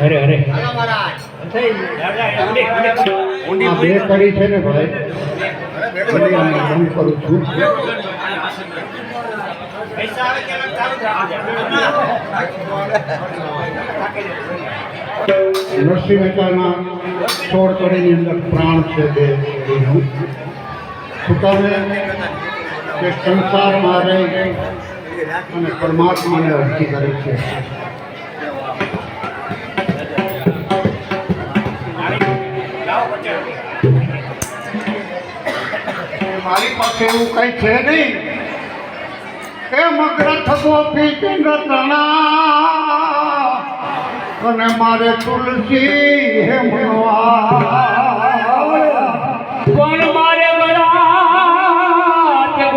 અરે અરે બે કરી છે ને ભાઈ બંધ કરું છું. નરસિંહ મહેતાના 16 કડીની અંદર પ્રાણ છે બે કડીનું. સુકામે કે સંસારમાં રહી અને પરમાત્માને અરજી કરે છે. મારી પાસે એવું કઈ છે નહીં કે મગરથ ગોપી ચંદ્ર તણા અને મારે તુલસી હે પણ મારે બળા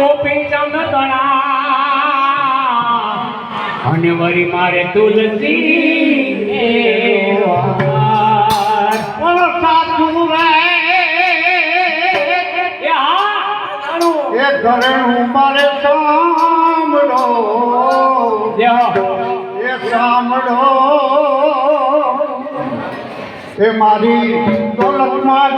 ગોપી ચંદ્ર તણા અને વરી મારે તુલસી સાચું એ ઘરેણું મારે સાંભળો એ સાંભળો એ મારી દોલતમાં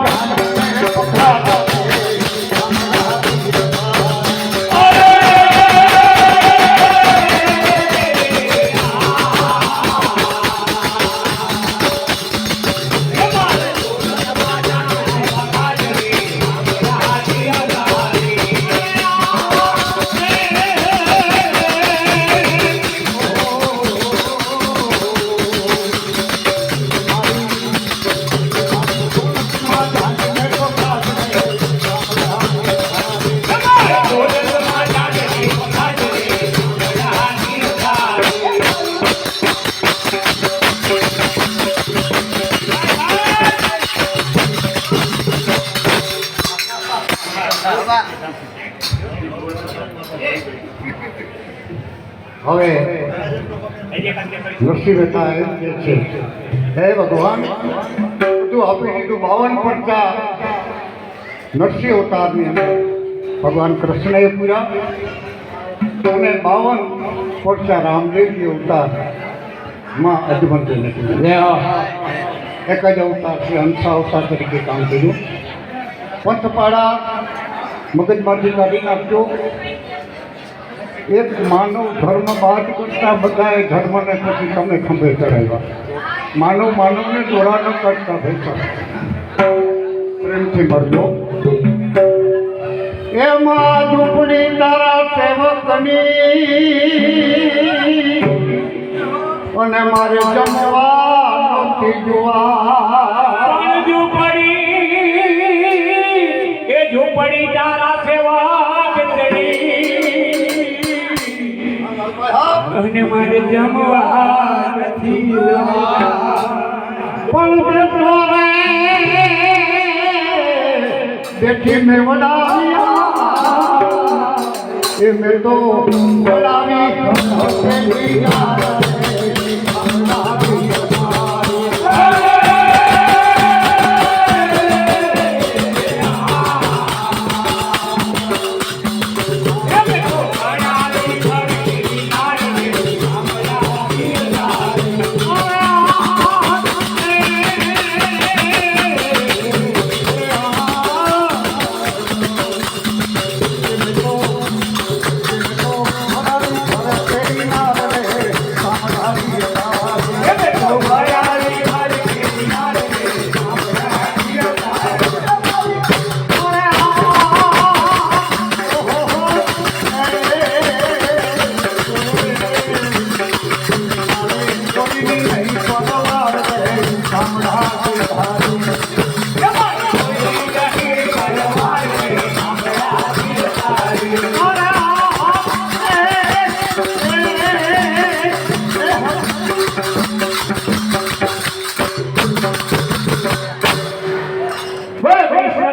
હવે નરસિંહ મહેતા એમ કે છે હે ભગવાન તું આપી દીધું 52 પડતા નરસિંહ અવતારની અંદર ભગવાન કૃષ્ણએ પૂરા અને 52 પડતા રામદેવજી અવતારમાં અજમંત નથી એક જ અવતાર છે હંસા અવતાર તરીકે કામ કર્યું. પંથપાળા મગજમાંથી કાઢી નાખજો. એક માનવ ધર્મ બાદ કરતા બધાએ ધર્મને પછી તમે ખંભે ચડાવ્યા. માનવને દોરા ન કરતા ભેસા પ્રેમથી મરજો. એમાં ઝૂંપડી તારા સેવકની અને મારે જમવા નથી જોવા. ઝૂંપડી તારા અને મારે જમવા નથી પણ બેઠી મેં વડાવ્યા એ મેં તો વડાવી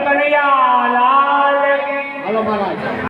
કનૈયા